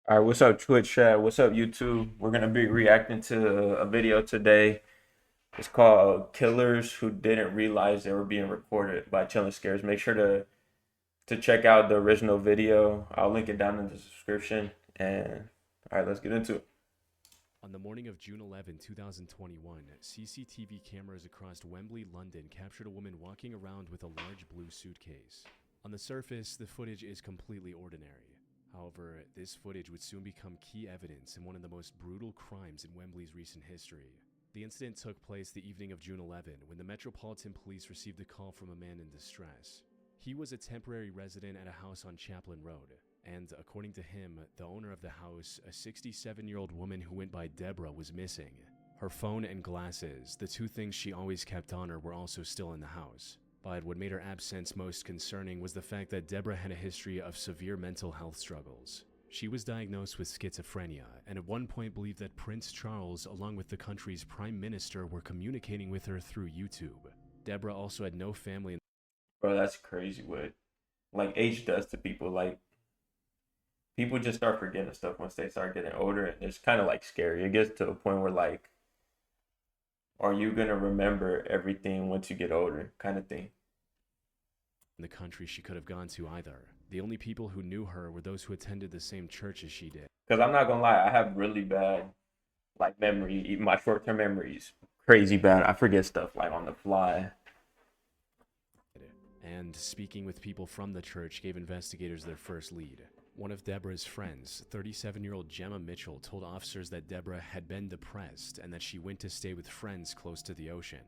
All right, what's up, Twitch chat? What's up, YouTube? We're gonna be reacting to a video today. It's called "Killers Who Didn't Realize They Were Being Recorded" by Chillin' Scares. Make sure to check out the original video. I'll link it down in the description. And all right, let's get into it. On the morning of June 11, 2021, CCTV cameras across Wembley, London captured a woman walking around with a large blue suitcase. On the surface, the footage is completely ordinary. However, this footage would soon become key evidence in one of the most brutal crimes in Wembley's recent history. The incident took place the evening of June 11 when the Metropolitan Police received a call from a man in distress. He was a temporary resident at a house on Chaplin Road, and according to him, the owner of the house, a 67-year-old woman who went by Deborah, was missing. Her phone and glasses, the two things she always kept on her, were also still in the house. But what made her absence most concerning was the fact that Deborah had a history of severe mental health struggles. She was diagnosed with schizophrenia, and at one point believed that Prince Charles, along with the country's prime minister, were communicating with her through YouTube. Deborah also had no family. Bro, that's crazy what like age does to people. Like people just start forgetting stuff once they start getting older, and it's kind of like scary. It gets to a point where like, are you gonna remember everything once you get older, kind of thing. In the country she could have gone to either. The only people who knew her were those who attended the same church as she did. Because I'm not gonna lie, I have really bad like memory, even my short term memories, crazy bad. I forget stuff like on the fly. And speaking with people from the church gave investigators their first lead. One of Deborah's friends, 37-year-old Gemma Mitchell, told officers that Deborah had been depressed and that she went to stay with friends close to the ocean.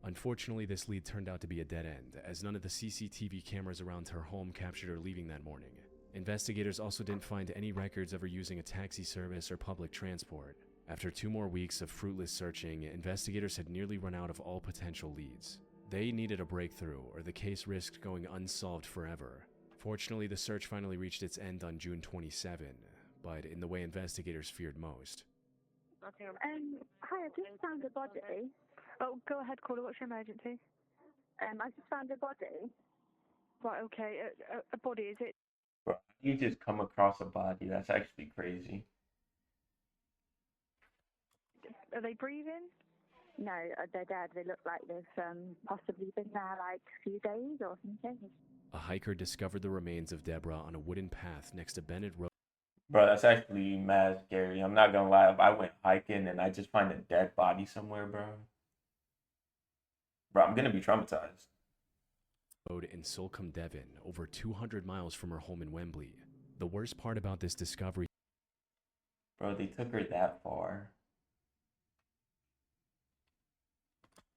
Unfortunately, this lead turned out to be a dead end, as none of the CCTV cameras around her home captured her leaving that morning. Investigators also didn't find any records of her using a taxi service or public transport. After 2 more weeks of fruitless searching, investigators had nearly run out of all potential leads. They needed a breakthrough, or the case risked going unsolved forever. Fortunately, the search finally reached its end on June 27, but in the way investigators feared most. Hi, I just found a body. Oh, go ahead, caller. What's your emergency? I just found a body. Right, okay. A body, is it? Bro, you just come across a body. That's actually crazy. Are they breathing? No, they're dead. They look like they've possibly been there like a few days or something. A hiker discovered the remains of Deborah on a wooden path next to Bennett Road. Bro, that's actually mad scary. I'm not gonna lie. If I went hiking and I just find a dead body somewhere, bro, I'm gonna be traumatized. In Sulcombe, Devon, over 200 miles from her home in Wembley. The worst part about this discovery, Bro, they took her that far.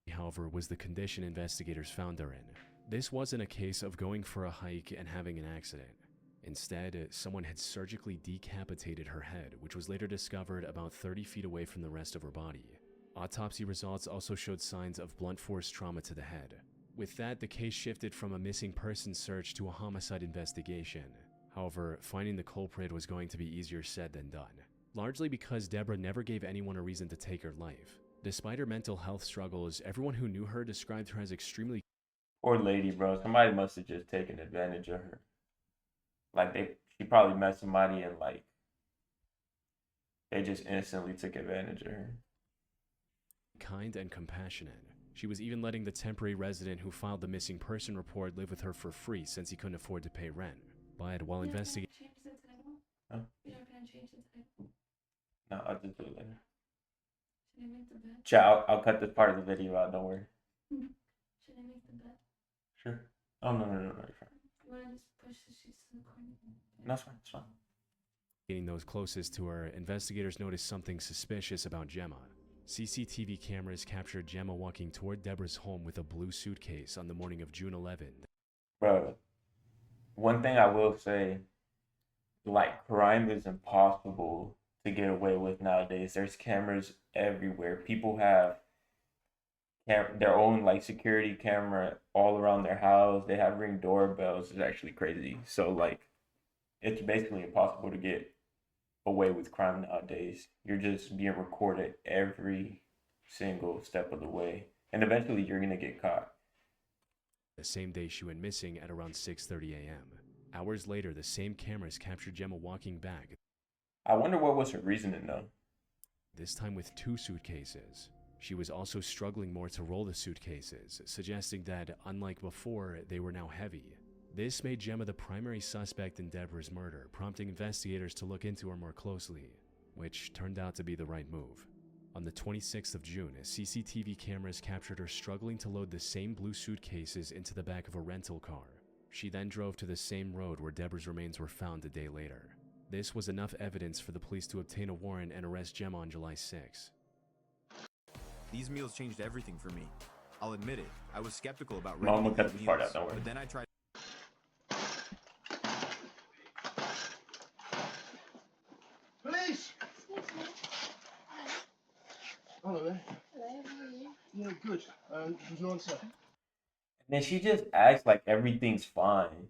however, was the condition investigators found her in. This wasn't a case of going for a hike and having an accident. Instead, someone had surgically decapitated her head, which was later discovered about 30 feet away from the rest of her body. Autopsy results also showed signs of blunt force trauma to the head. With that, the case shifted from a missing person search to a homicide investigation. However, finding the culprit was going to be easier said than done, largely because Deborah never gave anyone a reason to take her life. Despite her mental health struggles, everyone who knew her described her as extremely Poor lady, bro. Somebody must have just taken advantage of her. Like she probably met somebody and like they just instantly took advantage of her. kind and compassionate. She was even letting the temporary resident who filed the missing person report live with her for free since he couldn't afford to pay rent. But while investigating, Huh? You don't gonna change the title. No, I'll just do it later. Should I make the bed? Chat, I'll cut this part of the video out. Don't worry. Should I make the bed? Sure. Oh no, no, no, no. You're fine. You wanna just push the sheets to the corner? No, it's fine. It's fine. those closest to her, investigators noticed something suspicious about Gemma. CCTV cameras captured Gemma walking toward Deborah's home with a blue suitcase on the morning of June 11. Bro, one thing I will say, like crime is impossible to get away with nowadays. There's cameras everywhere. People have their own like security camera all around their house. They have ring doorbells. It's actually crazy. So like it's basically impossible to get away with crime nowadays. You're just being recorded every single step of the way. And eventually you're gonna get caught. The same day she went missing at around 6:30 a.m. Hours later, the same cameras captured Gemma walking back. I wonder what was her reasoning though. this time with 2 suitcases. She was also struggling more to roll the suitcases, suggesting that, unlike before, they were now heavy. This made Gemma the primary suspect in Deborah's murder, prompting investigators to look into her more closely, which turned out to be the right move. On the 26th of June, CCTV cameras captured her struggling to load the same blue suitcases into the back of a rental car. She then drove to the same road where Deborah's remains were found a day later. This was enough evidence for the police to obtain a warrant and arrest Gemma on July 6. These meals changed everything for me. I'll admit it. I was skeptical about No, I'm ready gonna cut to this eat part meals, out, don't worry. but then I tried. Police! Hello there. Hello, how are you? Yeah, good. There's no answer. And then she just acts like everything's fine.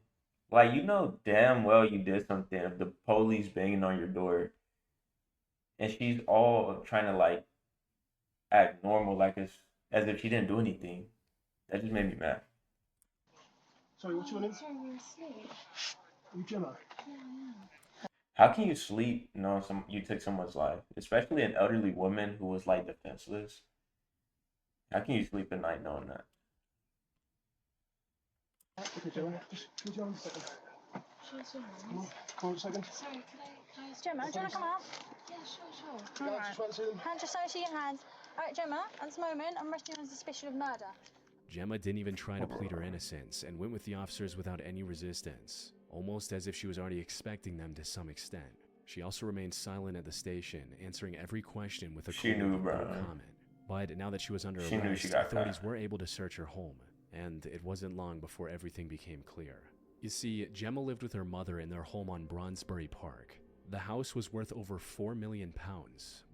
Like, you know damn well you did something if the police banging on your door. And she's all trying to like act normal, like it's as if she didn't do anything. That just made me mad. Sorry, what's your name? Sorry, we were asleep. Are you Gemma? Yeah, yeah. How can you sleep knowing you took someone's life? Especially an elderly woman who was like defenseless. How can you sleep at night knowing that? Okay, Gemma, just could you hold a second? Sure, sure. Come on, come on a second. Sorry, can I ask Gemma, do you want to come out? Yeah, sure. Yeah, I just want to see them. Hand just over your hands. All right, Gemma, at this moment, I'm arresting you on suspicion of murder. Gemma didn't even try to plead her innocence and went with the officers without any resistance, almost as if she was already expecting them to some extent. She also remained silent at the station, answering every question with a She cold knew, no bro. comment. But now that she was under She knew arrest, she got authorities caught. were able to search her home, and it wasn't long before everything became clear. You see, Gemma lived with her mother in their home on Bronsbury Park. The house was worth over £4 million,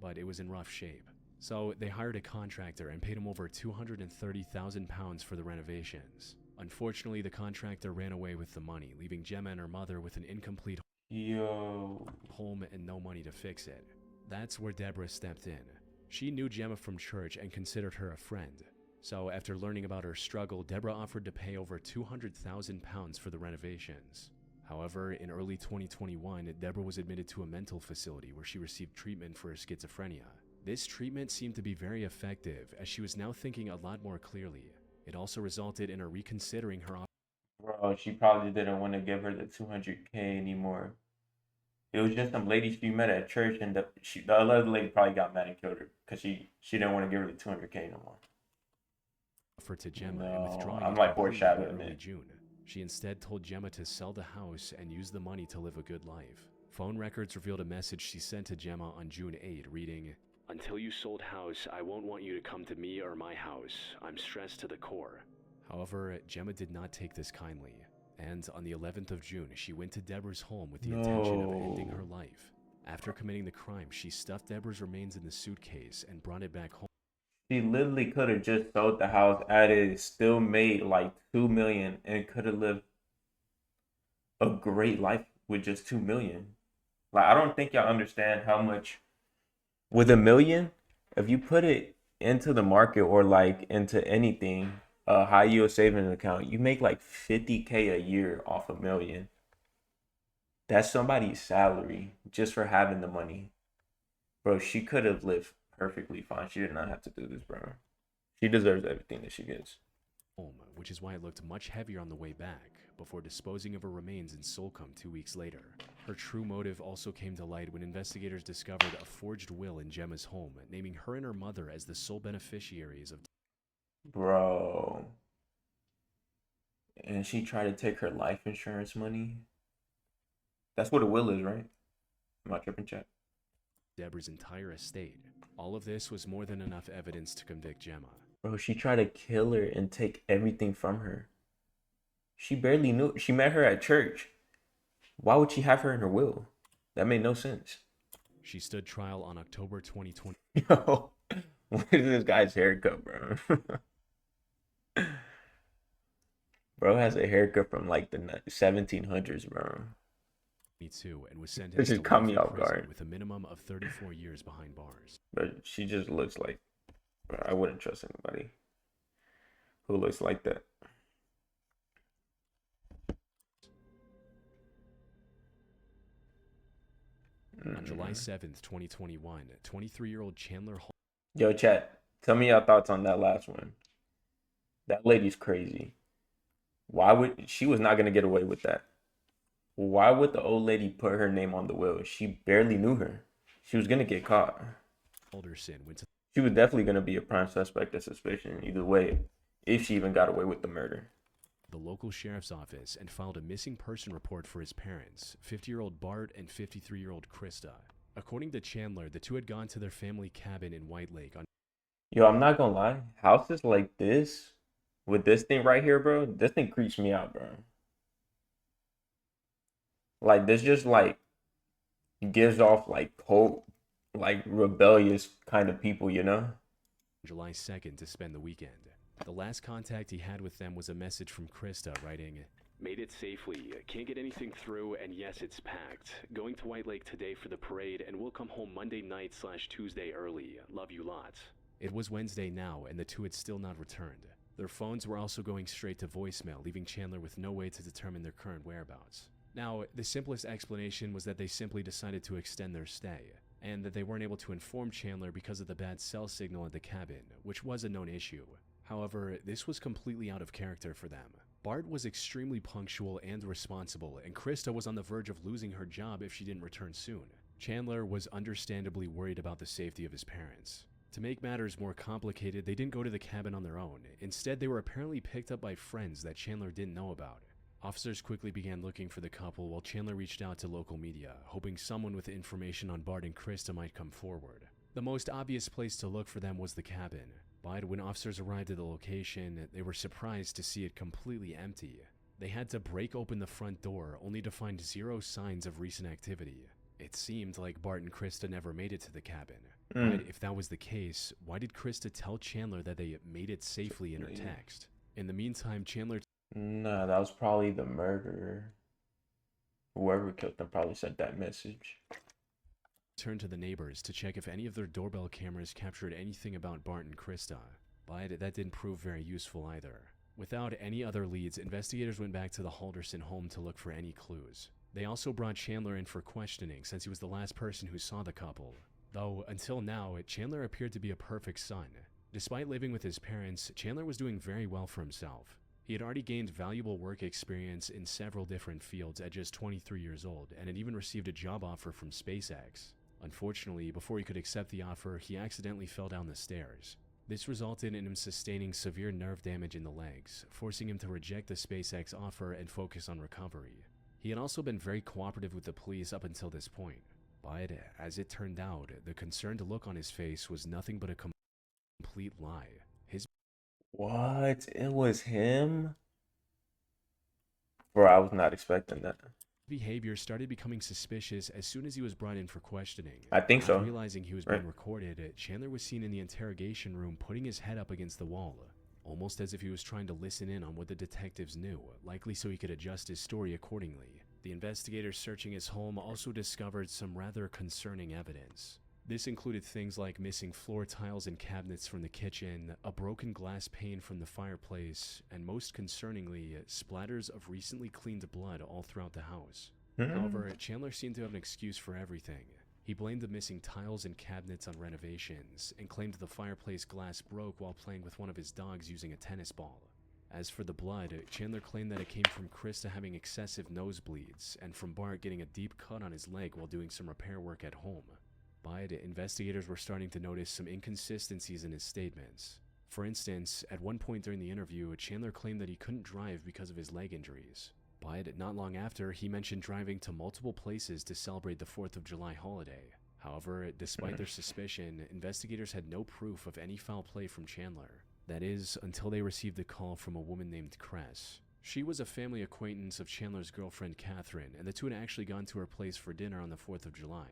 but it was in rough shape. So they hired a contractor and paid him over £230,000 for the renovations. Unfortunately, the contractor ran away with the money, leaving Gemma and her mother with an incomplete Yo. home and no money to fix it. That's where Deborah stepped in. She knew Gemma from church and considered her a friend. So after learning about her struggle, Deborah offered to pay over £200,000 for the renovations. However, in early 2021, Deborah was admitted to a mental facility where she received treatment for her schizophrenia. This treatment seemed to be very effective, as she was now thinking a lot more clearly. It also resulted in her reconsidering her Bro, she probably didn't want to give her the 200K anymore. It was just some lady she met at church, and the other lady probably got mad and killed her because she didn't want to give her the 200K no more. offer to Gemma No, and withdrawing I'm it like completely foreshadowing in early it. June. She instead told Gemma to sell the house and use the money to live a good life. Phone records revealed a message she sent to Gemma on June 8, reading, "Until you sold house, I won't want you to come to me or my house. I'm stressed to the core." However, Gemma did not take this kindly, and on the 11th of June, she went to Deborah's home with the intention of ending her life. After committing the crime, she stuffed Deborah's remains in the suitcase and brought it back home. She literally could have just sold the house, added, still made like $2 million, and could have lived a great life with just $2 million. Like, I don't think y'all understand how much with $1 million, if you put it into the market or like into anything, a high yield savings account, you make like 50K a year off $1 million. That's somebody's salary just for having the money. Bro, she could have lived perfectly fine. She did not have to do this, bro. She deserves everything that she gets. Home, which is why it looked much heavier on the way back, before disposing of her remains in Solcombe 2 weeks later. Her true motive also came to light when investigators discovered a forged will in Gemma's home, naming her and her mother as the sole beneficiaries of. Bro. And she tried to take her life insurance money. That's what a will is, right? Am I tripping, chat? Deborah's entire estate. All of this was more than enough evidence to convict Gemma. Bro, she tried to kill her and take everything from her. She barely knew. She met her at church. Why would she have her in her will? That made no sense. She stood trial on October 2020. Yo, what is this guy's haircut, bro? Bro has a haircut from like the 1700s, bro. And was sentenced This to just caught life me in off prison guard. with a minimum of 34 years behind bars. But she just looks like, bro, I wouldn't trust anybody who looks like that. On July 7th, 2021, 23-year-old Chandler Yo, chat, tell me your thoughts on that last one. That lady's crazy. Why would she was not gonna get away with that? Why would the old lady put her name on the will? She barely knew her. She was gonna get caught. Halderson went to She was definitely gonna be a prime suspect of suspicion either way, if she even got away with the murder. the local sheriff's office and filed a missing person report for his parents, 50-year-old Bart and 53-year-old Krista. According to Chandler, the two had gone to their family cabin in White Lake on Yo, I'm not gonna lie. Houses like this, with this thing right here, bro, this thing creeps me out, bro. Like, this just, like, gives off, like, cold, like, rebellious kind of people, you know? July 2nd to spend the weekend. The last contact he had with them was a message from Krista writing, "Made it safely. Can't get anything through, and yes, it's packed. Going to White Lake today for the parade, and we'll come home Monday night/Tuesday early. Love you lots." It was Wednesday now, and the two had still not returned. Their phones were also going straight to voicemail, leaving Chandler with no way to determine their current whereabouts. Now, the simplest explanation was that they simply decided to extend their stay, and that they weren't able to inform Chandler because of the bad cell signal at the cabin, which was a known issue. However, this was completely out of character for them. Bart was extremely punctual and responsible, and Krista was on the verge of losing her job if she didn't return soon. Chandler was understandably worried about the safety of his parents. To make matters more complicated, they didn't go to the cabin on their own. Instead, they were apparently picked up by friends that Chandler didn't know about. Officers quickly began looking for the couple while Chandler reached out to local media, hoping someone with information on Bart and Krista might come forward. The most obvious place to look for them was the cabin, but when officers arrived at the location, they were surprised to see it completely empty. They had to break open the front door only to find zero signs of recent activity. It seemed like Bart and Krista never made it to the cabin. But if that was the case, why did Krista tell Chandler that they made it safely in her text? In the meantime, Chandler Nah, that was probably the murderer. Whoever killed them probably sent that message. turned to the neighbors to check if any of their doorbell cameras captured anything about Bart and Krista, but that didn't prove very useful either. Without any other leads, investigators went back to the Halderson home to look for any clues. They also brought Chandler in for questioning since he was the last person who saw the couple. Though, until now, Chandler appeared to be a perfect son. Despite living with his parents, Chandler was doing very well for himself. He had already gained valuable work experience in several different fields at just 23 years old and had even received a job offer from SpaceX. Unfortunately, before he could accept the offer, he accidentally fell down the stairs. This resulted in him sustaining severe nerve damage in the legs, forcing him to reject the SpaceX offer and focus on recovery. He had also been very cooperative with the police up until this point, but as it turned out, the concerned look on his face was nothing but a complete lie. His What? It was him? Bro, I was not expecting that. behavior started becoming suspicious as soon as he was brought in for questioning. I think so. Realizing he was being recorded, Chandler was seen in the interrogation room putting his head up against the wall, almost as if he was trying to listen in on what the detectives knew, likely so he could adjust his story accordingly. The investigators searching his home also discovered some rather concerning evidence. This included things like missing floor tiles and cabinets from the kitchen, a broken glass pane from the fireplace, and most concerningly, splatters of recently cleaned blood all throughout the house. However, Chandler seemed to have an excuse for everything. He blamed the missing tiles and cabinets on renovations, and claimed the fireplace glass broke while playing with one of his dogs using a tennis ball. As for the blood, Chandler claimed that it came from Krista having excessive nosebleeds, and from Bart getting a deep cut on his leg while doing some repair work at home. But investigators were starting to notice some inconsistencies in his statements. For instance, at one point during the interview, Chandler claimed that he couldn't drive because of his leg injuries. But not long after, he mentioned driving to multiple places to celebrate the 4th of July holiday. However, despite their suspicion, investigators had no proof of any foul play from Chandler. That is, until they received a call from a woman named Cress. She was a family acquaintance of Chandler's girlfriend Catherine, and the two had actually gone to her place for dinner on the 4th of July.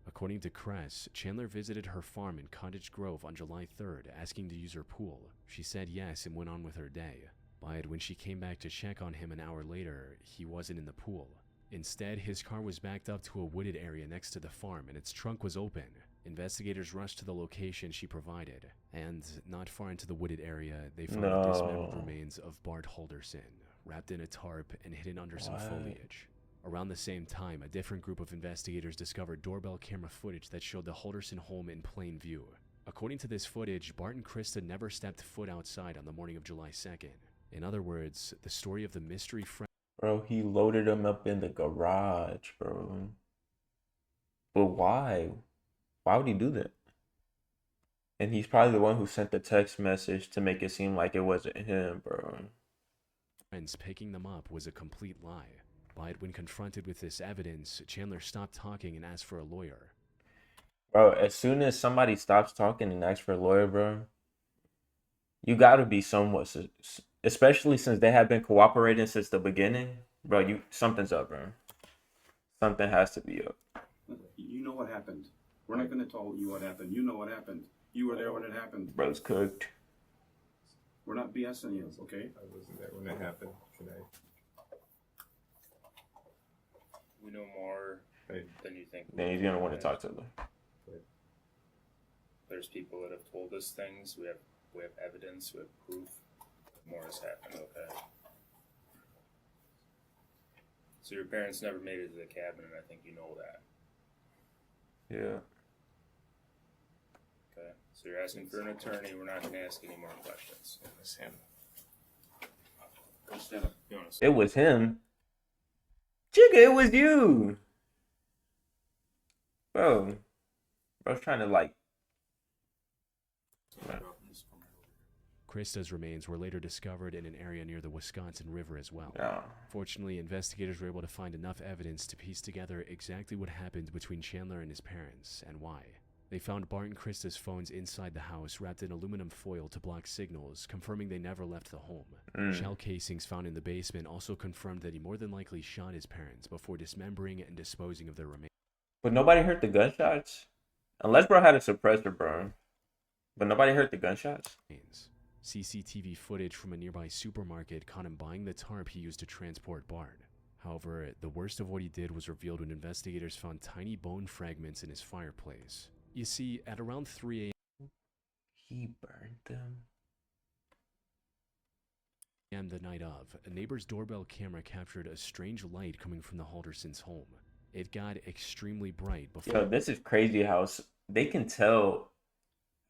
According to Cress, Chandler visited her farm in Cottage Grove on July 3rd, asking to use her pool. She said yes and went on with her day. But when she came back to check on him an hour later, he wasn't in the pool. Instead, his car was backed up to a wooded area next to the farm and its trunk was open. Investigators rushed to the location she provided, and not far into the wooded area, they found the dismembered remains of Bart Halderson, wrapped in a tarp and hidden under some foliage. Around the same time, a different group of investigators discovered doorbell camera footage that showed the Halderson home in plain view. According to this footage, Bart and Krista never stepped foot outside on the morning of July 2nd. In other words, the story of the mystery friend. Bro, he loaded them up in the garage, bro. But why? Why would he do that? And he's probably the one who sent the text message to make it seem like it wasn't him, bro. Friends picking them up was a complete lie. But when confronted with this evidence, Chandler stopped talking and asked for a lawyer. Bro, as soon as somebody stops talking and asks for a lawyer, bro, you gotta be somewhat, especially since they have been cooperating since the beginning, bro. Something's up, bro. Something has to be up. You know what happened. We're not gonna tell you what happened. You know what happened. You were there when it happened. Bro's cooked. We're not BSing you, okay? I wasn't there when it happened. Can I? We know more than you think. Then he's gonna want to talk to them. There's people that have told us things. We have evidence. We have proof. More has happened. Okay. So your parents never made it to the cabin, and I think you know that. Yeah. Okay. So you're asking for an attorney. We're not going to ask any more questions. It was him. Go stand up. You want to It was him. Jigga, it was you. Bro. Bro's trying to like. Krista's remains were later discovered in an area near the Wisconsin River as well. Yeah. Fortunately, investigators were able to find enough evidence to piece together exactly what happened between Chandler and his parents and why. They found Bart and Krista's phones inside the house wrapped in aluminum foil to block signals, confirming they never left the home. Shell casings found in the basement also confirmed that he more than likely shot his parents before dismembering and disposing of their remains. But nobody heard the gunshots? Unless bro had a suppressor, bro. But nobody heard the gunshots? CCTV footage from a nearby supermarket caught him buying the tarp he used to transport Bart. However, the worst of what he did was revealed when investigators found tiny bone fragments in his fireplace. You see, at around 3 a.m. He burned them. The night of, a neighbor's doorbell camera captured a strange light coming from the Haldersons' home. It got extremely bright before... Yo, this is crazy how they can tell.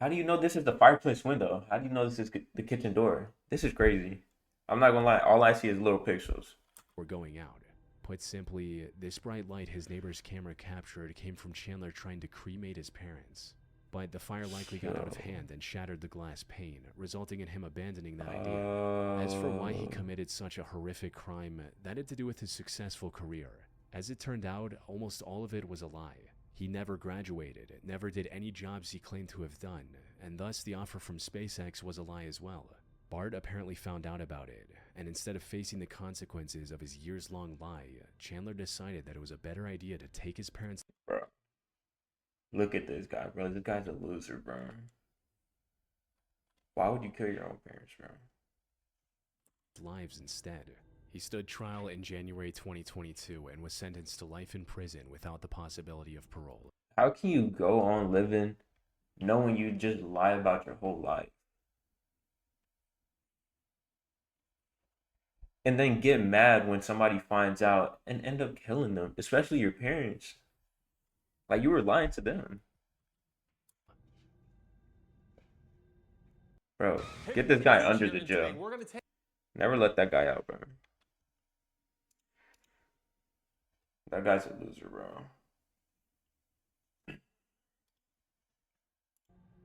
How do you know this is the fireplace window? How do you know this is the kitchen door? This is crazy. I'm not gonna lie, all I see is little pixels. We're going out. Put simply, this bright light his neighbor's camera captured came from Chandler trying to cremate his parents. But the fire likely got out of hand and shattered the glass pane, resulting in him abandoning the idea. As for why he committed such a horrific crime, that had to do with his successful career. As it turned out, almost all of it was a lie. He never graduated, never did any jobs he claimed to have done, and thus the offer from SpaceX was a lie as well. Bart apparently found out about it, and instead of facing the consequences of his years-long lie, Chandler decided that it was a better idea to take his parents... Bro, look at this guy, bro. This guy's a loser, bro. Why would you kill your own parents, bro? ...lives instead. He stood trial in January 2022 and was sentenced to life in prison without the possibility of parole. How can you go on living knowing you just lie about your whole life? And then get mad when somebody finds out and end up killing them, especially your parents. Like you were lying to them. Bro, get this guy under the jail. Never let that guy out, bro. That guy's a loser, bro.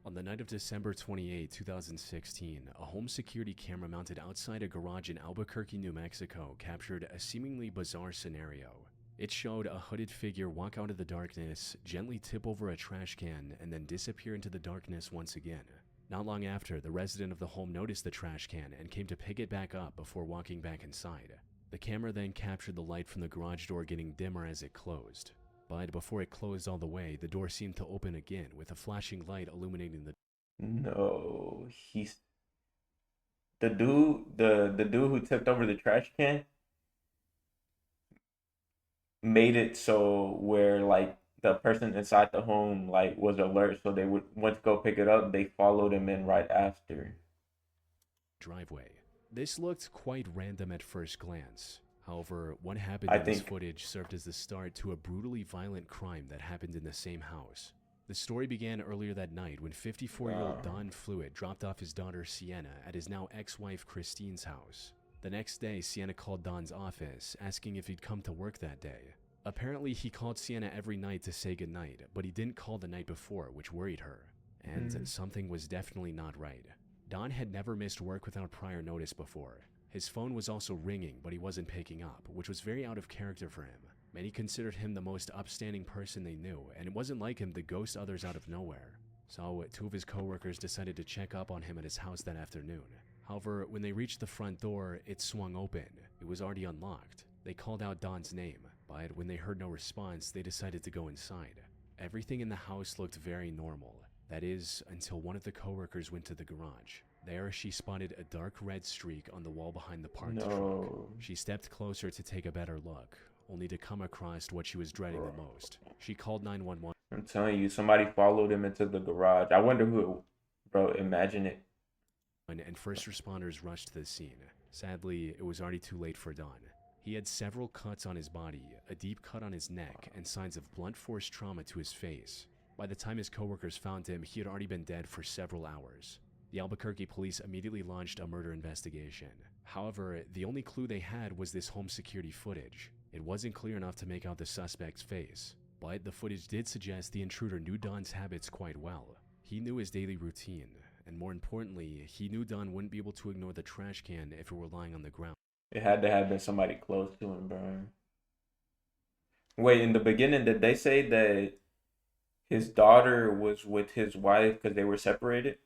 On the night of December 28, 2016, a home security camera mounted outside a garage in Albuquerque, New Mexico, captured a seemingly bizarre scenario. It showed a hooded figure walk out of the darkness, gently tip over a trash can, and then disappear into the darkness once again. Not long after, the resident of the home noticed the trash can and came to pick it back up before walking back inside. The camera then captured the light from the garage door getting dimmer as it closed. But before it closed all the way, the door seemed to open again with a flashing light illuminating the... No, he's... The dude who tipped over the trash can made it so where like the person inside the home like was alert, so they would went to go pick it up. They followed him in right after. Driveway. This looked quite random at first glance. However, what happened in this footage served as the start to a brutally violent crime that happened in the same house. The story began earlier that night when 54-year-old Don Fluid dropped off his daughter Sienna at his now ex-wife Christine's house. The next day, Sienna called Don's office, asking if he'd come to work that day. Apparently, he called Sienna every night to say goodnight, but he didn't call the night before, which worried her. And something was definitely not right. Don had never missed work without prior notice before. His phone was also ringing, but he wasn't picking up, which was very out of character for him. Many considered him the most upstanding person they knew, and it wasn't like him to ghost others out of nowhere. So, two of his coworkers decided to check up on him at his house that afternoon. However, when they reached the front door, it swung open. It was already unlocked. They called out Don's name, but when they heard no response, they decided to go inside. Everything in the house looked very normal. That is, until one of the coworkers went to the garage. There, she spotted a dark red streak on the wall behind the parked truck. She stepped closer to take a better look, only to come across what she was dreading the most. She called 911. I'm telling you, somebody followed him into the garage. I wonder who, bro, imagine it. And first responders rushed to the scene. Sadly, it was already too late for Don. He had several cuts on his body, a deep cut on his neck, and signs of blunt force trauma to his face. By the time his coworkers found him, he had already been dead for several hours. The Albuquerque police immediately launched a murder investigation. However, the only clue they had was this home security footage. It wasn't clear enough to make out the suspect's face, but the footage did suggest the intruder knew Don's habits quite well. He knew his daily routine, and more importantly, he knew Don wouldn't be able to ignore the trash can if it were lying on the ground. It had to have been somebody close to him, bro. Wait, in the beginning, did they say that his daughter was with his wife because they were separated?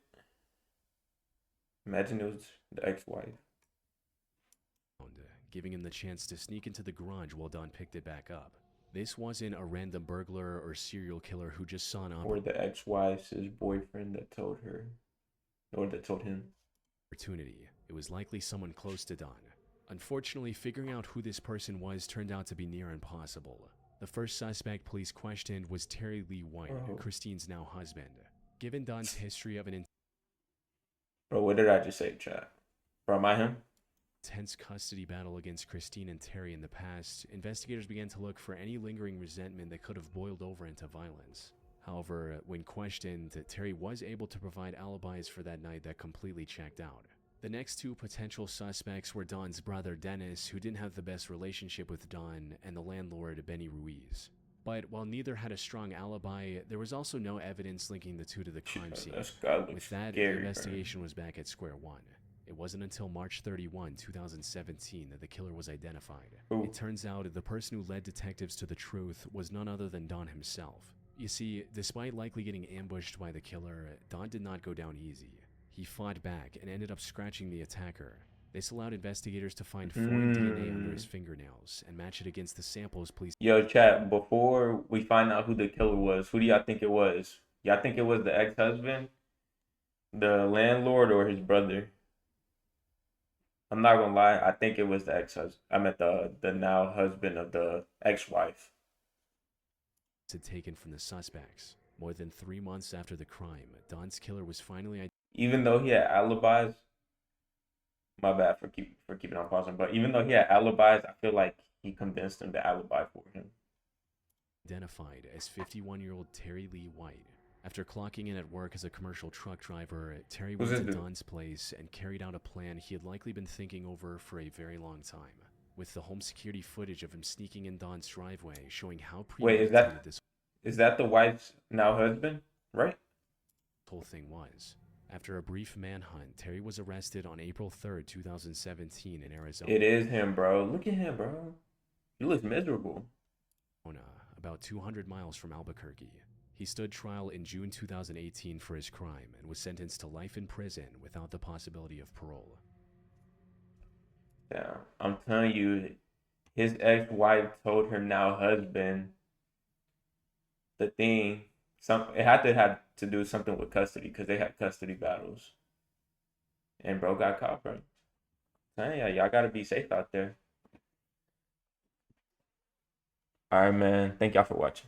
Imagine it was the ex-wife. Giving him the chance to sneak into the garage while Don picked it back up. This wasn't a random burglar or serial killer who just saw an or the ex-wife's boyfriend that told her, or that told him. Opportunity. It was likely someone close to Don. Unfortunately, figuring out who this person was turned out to be near impossible. The first suspect police questioned was Terry Lee White, Christine's now husband. Given Don's history of an Bro, what did I just say, chat? Bro, am I him? Intense custody battle against Christine and Terry in the past, investigators began to look for any lingering resentment that could have boiled over into violence. However, when questioned, Terry was able to provide alibis for that night that completely checked out. The next two potential suspects were Don's brother Dennis, who didn't have the best relationship with Don, and the landlord Benny Ruiz. But while neither had a strong alibi, there was also no evidence linking the two to the crime scene. With that, the investigation was back at square one. It wasn't until March 31, 2017 that the killer was identified. It turns out the person who led detectives to the truth was none other than Don himself. You see, despite likely getting ambushed by the killer, Don did not go down easy. He fought back and ended up scratching the attacker. This allowed investigators to find foreign DNA under his fingernails and match it against the samples police. Yo, chat, before we find out who the killer was, who do y'all think it was? Y'all think it was the ex-husband, the landlord, or his brother? I'm not gonna lie, I think it was the ex-husband. I meant the now husband of the ex-wife. Had taken from the suspects. More than 3 months after the crime, Don's killer was finally even though he had alibis. My bad for keeping on pausing, but even though he had alibis, I feel like he convinced him to alibi for him. Identified as 51-year-old Terry Lee White. After clocking in at work as a commercial truck driver, Terry went to Don's place and carried out a plan he had likely been thinking over for a very long time. With the home security footage of him sneaking in Don's driveway showing how premeditated is that the wife's now husband, right? Whole thing was. After a brief manhunt, Terry was arrested on April 3rd, 2017 in Arizona. It is him, bro. Look at him, bro. He looks miserable. About 200 miles from Albuquerque. He stood trial in June 2018 for his crime and was sentenced to life in prison without the possibility of parole. Yeah, I'm telling you, his ex-wife told her now husband the thing. It had to have to do something with custody because they had custody battles. And bro got caught, bro. Hey, y'all gotta be safe out there. All right, man. Thank y'all for watching.